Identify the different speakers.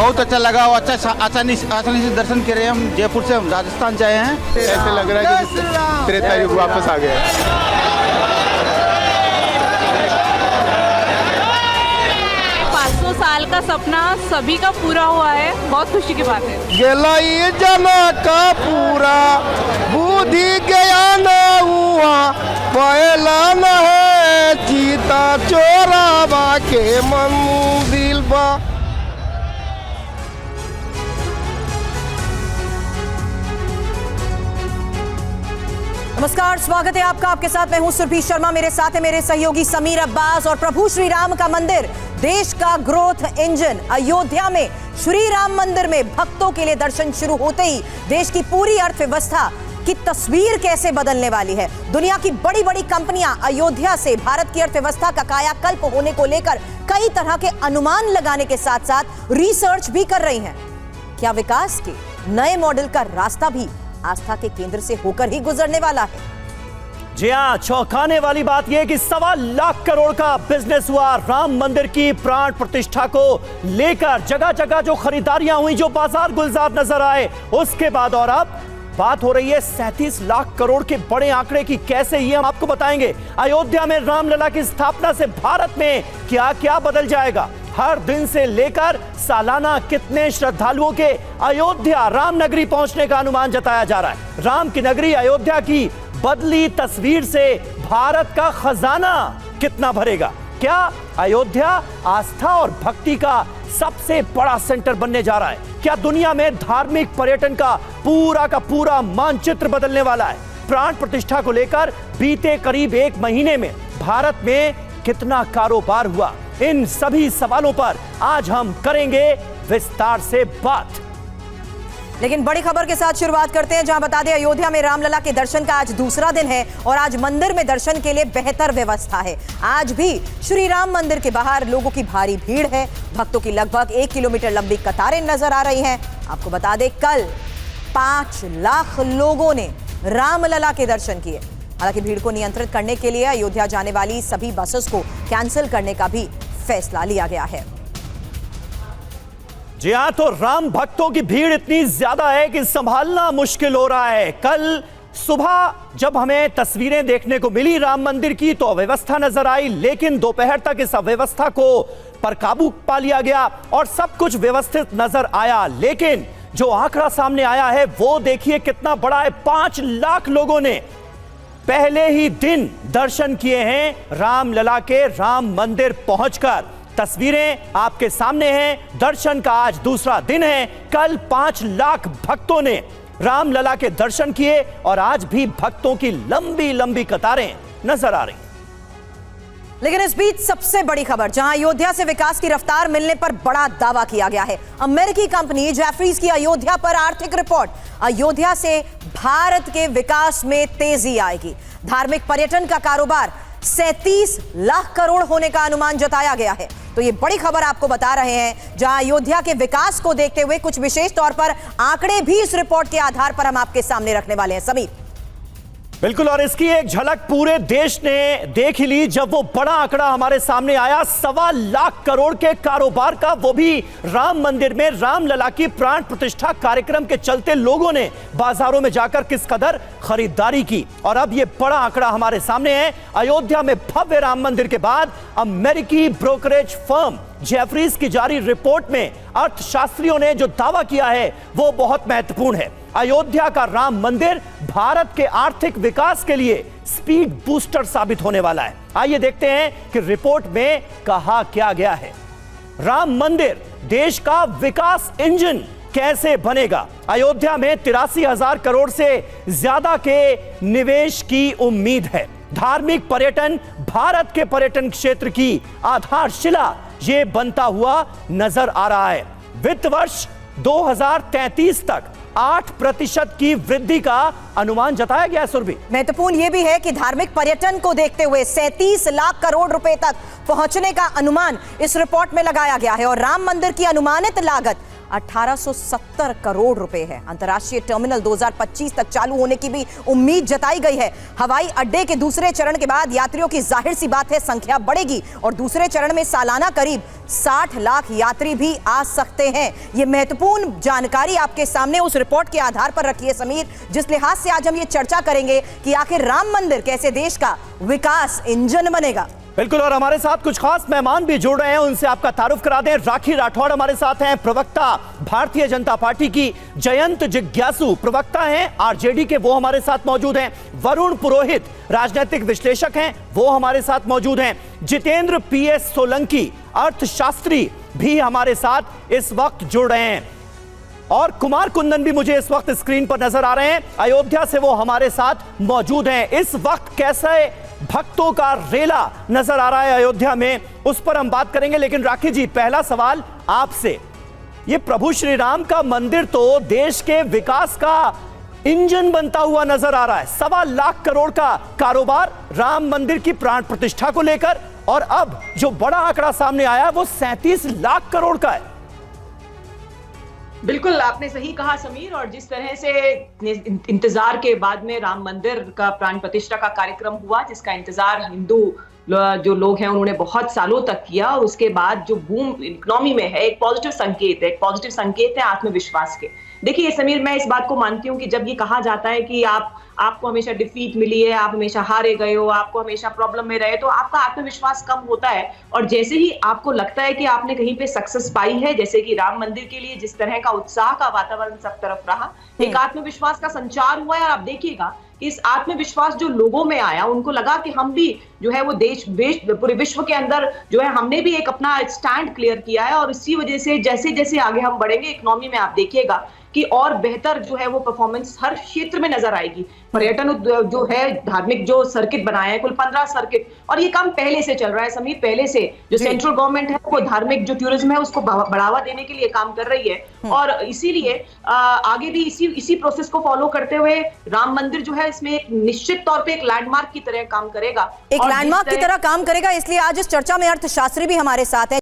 Speaker 1: बहुत अच्छा लगा और आसानी से दर्शन कर रहे हैं। हम जयपुर से हम राजस्थान से आए हैं।
Speaker 2: ऐसे लग रहा है कि त्रेता युग वापस आ गया।
Speaker 3: 500 साल का सपना सभी का पूरा हुआ है, बहुत खुशी की बात है।
Speaker 4: गेलाई जना का पूरा बुद्धि ज्ञान हुआ पहला न है चीता चोरावा के मंदिर बा।
Speaker 5: नमस्कार, स्वागत है आपका। आपके साथ मैं हूं सुरभि शर्मा, मेरे साथ है मेरे सहयोगी समीर अब्बास। और प्रभु श्री राम का मंदिर, देश का ग्रोथ इंजन, अयोध्या में श्री राम मंदिर में भक्तों के लिए दर्शन शुरू होते ही देश की पूरी अर्थव्यवस्था की तस्वीर कैसे बदलने वाली है। दुनिया की बड़ी बड़ी कंपनियां अयोध्या से भारत की अर्थव्यवस्था का कायाकल्प होने को लेकर कई तरह के अनुमान लगाने के साथ साथ रिसर्च भी कर रही हैं। क्या विकास के नए मॉडल का रास्ता भी आस्था के केंद्र से होकर ही गुजरने वाला है?
Speaker 6: जी हां, चौंकाने वाली बात यह कि 1.25 लाख करोड़ का बिजनेस हुआ राम मंदिर की प्राण प्रतिष्ठा को लेकर। जगह जगह जो खरीदारियां हुई, जो बाजार गुलजार नजर आए, उसके बाद और अब बात हो रही है 37 लाख करोड़ के बड़े आंकड़े की। कैसे, ये हम आपको बताएंगे। अयोध्या में रामलला की स्थापना से भारत में क्या क्या बदल जाएगा। हर दिन से लेकर सालाना कितने श्रद्धालुओं के अयोध्या रामनगरी पहुंचने का अनुमान जताया जा रहा है। राम की नगरी अयोध्या की बदली तस्वीर से भारत का खजाना कितना भरेगा। क्या अयोध्या आस्था और भक्ति का सबसे बड़ा सेंटर बनने जा रहा है? क्या दुनिया में धार्मिक पर्यटन का पूरा मानचित्र बदलने वाला है? प्राण प्रतिष्ठा को लेकर बीते करीब 1 महीने में भारत में कितना कारोबार हुआ? इन सभी सवालों पर आज हम करेंगे विस्तार से बात।
Speaker 5: लेकिन बड़ी खबर के साथ शुरुआत करते हैं, जहां बता दें अयोध्या में रामलला के दर्शन का आज दूसरा दिन है और आज मंदिर में दर्शन के लिए बेहतर व्यवस्था है। आज भी श्री राम मंदिर के बाहर लोगों की भारी भीड़ है। भक्तों की लगभग 1 किलोमीटर लंबी कतारें नजर आ रही हैं। आपको बता दें कल 5 लाख लोगों ने रामलला के दर्शन किए। हालांकि भीड़ को नियंत्रित करने के लिए अयोध्या जाने वाली सभी बसेस को कैंसिल करने का भी फैसला लिया गया है।
Speaker 6: जी हां, तो राम भक्तों की भीड़ इतनी ज्यादा है कि संभालना मुश्किल हो रहा है। कल सुबह जब हमें तस्वीरें देखने को मिली राम मंदिर की तो अव्यवस्था नजर आई, लेकिन दोपहर तक इस अव्यवस्था को पर काबू पा लिया गया और सब कुछ व्यवस्थित नजर आया। लेकिन जो आंकड़ा सामने आया है वो देखिए कितना बड़ा है। 5 लाख लोगों ने पहले ही दिन दर्शन किए हैं रामलला के राम मंदिर पहुंचकर। तस्वीरें आपके सामने हैं। दर्शन का आज दूसरा दिन है। कल 5 लाख भक्तों ने रामलला के दर्शन किए और आज भी भक्तों की लंबी लंबी कतारें नजर आ रही।
Speaker 5: लेकिन इस बीच सबसे बड़ी खबर, जहां अयोध्या से विकास की रफ्तार मिलने पर बड़ा दावा किया गया है। अमेरिकी कंपनी जेफरीज की अयोध्या पर आर्थिक रिपोर्ट। अयोध्या से भारत के विकास में तेजी आएगी। धार्मिक पर्यटन का कारोबार 37 लाख करोड़ होने का अनुमान जताया गया है। तो ये बड़ी खबर आपको बता रहे हैं, जहां अयोध्या के विकास को देखते हुए कुछ विशेष तौर पर आंकड़े भी इस रिपोर्ट के आधार पर हम आपके सामने रखने वाले हैं। समीर,
Speaker 6: बिल्कुल, और इसकी एक झलक पूरे देश ने देख ही ली जब वो बड़ा आंकड़ा हमारे सामने आया 1.25 लाख करोड़ के कारोबार का, वो भी राम मंदिर में रामलला की प्राण प्रतिष्ठा कार्यक्रम के चलते लोगों ने बाजारों में जाकर किस कदर खरीदारी की। और अब ये बड़ा आंकड़ा हमारे सामने है। अयोध्या में भव्य राम मंदिर के बाद अमेरिकी ब्रोकरेज फर्म जेफरीज की जारी रिपोर्ट में अर्थशास्त्रियों ने जो दावा किया है वो बहुत महत्वपूर्ण है। अयोध्या का राम मंदिर भारत के आर्थिक विकास के लिए स्पीड बूस्टर साबित होने वाला है। आइए देखते हैं कि रिपोर्ट में कहा क्या गया है। राम मंदिर देश का विकास इंजन कैसे बनेगा? अयोध्या में 83,000 करोड़ से ज्यादा के निवेश की उम्मीद है। धार्मिक पर्यटन भारत के पर्यटन क्षेत्र की आधारशिला ये बनता हुआ नजर आ रहा है। वित्त वर्ष 2033 तक 8% की वृद्धि का अनुमान जताया गया है। सुरभि,
Speaker 5: महत्वपूर्ण यह भी है कि धार्मिक पर्यटन को देखते हुए 37 लाख करोड़ रुपए तक पहुंचने का अनुमान इस रिपोर्ट में लगाया गया है और राम मंदिर की अनुमानित लागत 1870 करोड़ रुपए है। अंतर्राष्ट्रीय टर्मिनल 2025 तक चालू होने की भी उम्मीद जताई गई है। हवाई अड्डे के दूसरे चरण के बाद यात्रियों की जाहिर सी बात है संख्या बढ़ेगी और दूसरे चरण में सालाना करीब 60 लाख यात्री भी आ सकते हैं। यह महत्वपूर्ण जानकारी आपके सामने उस रिपोर्ट के आधार पर रखी है समीर, जिस लिहाज से आज हम ये चर्चा करेंगे कि आखिर राम मंदिर कैसे देश का विकास इंजन बनेगा।
Speaker 6: बिल्कुल, और हमारे साथ कुछ खास मेहमान भी जुड़ रहे हैं, उनसे आपका तारुफ करा दें। राखी राठौड़ हमारे साथ हैं, प्रवक्ता भारतीय जनता पार्टी की। जयंत जिज्ञासु प्रवक्ता हैं आरजेडी के, वो हमारे साथ मौजूद हैं। वरुण पुरोहित राजनीतिक विश्लेषक हैं, वो हमारे साथ मौजूद हैं। जितेंद्र पीएस सोलंकी अर्थशास्त्री भी हमारे साथ इस वक्त जुड़ रहे हैं और कुमार कुंदन भी मुझे इस वक्त स्क्रीन पर नजर आ रहे हैं। अयोध्या से वो हमारे साथ मौजूद हैं। इस वक्त कैसे भक्तों का रेला नजर आ रहा है अयोध्या में, उस पर हम बात करेंगे। लेकिन राखी जी, पहला सवाल आपसे, ये प्रभु श्री राम का मंदिर तो देश के विकास का इंजन बनता हुआ नजर आ रहा है। 1.25 लाख करोड़ का कारोबार राम मंदिर की प्राण प्रतिष्ठा को लेकर, और अब जो बड़ा आंकड़ा सामने आया वो 37 लाख करोड़ का है।
Speaker 7: बिल्कुल, आपने सही कहा समीर। और जिस तरह से इंतजार के बाद में राम मंदिर का प्राण प्रतिष्ठा का कार्यक्रम हुआ, जिसका इंतजार हिंदू जो लोग हैं उन्होंने बहुत सालों तक किया, और उसके बाद जो बूम इकोनॉमी में है, एक पॉजिटिव संकेत है आत्मविश्वास के। देखिए समीर, मैं इस बात को मानती हूँ कि जब ये कहा जाता है कि आपको हमेशा डिफीट मिली है, आप हमेशा हारे गए हो, आपको हमेशा प्रॉब्लम में रहे, तो आपका आत्मविश्वास कम होता है। और जैसे ही आपको लगता है कि आपने कहीं पे सक्सेस पाई है, जैसे कि राम मंदिर के लिए जिस तरह का उत्साह का वातावरण सब तरफ रहा, एक आत्मविश्वास का संचार हुआ है। और आप देखिएगा कि इस आत्मविश्वास जो लोगों में आया, उनको लगा कि हम भी जो है वो देश पूरे विश्व के अंदर जो है हमने भी एक अपना स्टैंड क्लियर किया है। और इसी वजह से जैसे जैसे आगे हम बढ़ेंगे इकोनॉमी में, आप देखिएगा कि और बेहतर जो है वो परफॉर्मेंस हर क्षेत्र में नजर आएगी। पर्यटन जो है, धार्मिक जो सर्किट बनाया है, कुल 15 सर्किट, और ये काम पहले से चल रहा है समीर। पहले से जो सेंट्रल गवर्नमेंट है वो धार्मिक जो टूरिज्म है उसको बढ़ावा देने के लिए काम कर रही है। और इसीलिए आगे भी इसी प्रोसेस को फॉलो करते हुए राम मंदिर जो है इसमें एक निश्चित तौर पे एक लैंडमार्क की तरह काम करेगा,
Speaker 5: एक लैंडमार्क की तरह काम करेगा। इसलिए आज इस चर्चा में अर्थशास्त्री भी हमारे साथ है।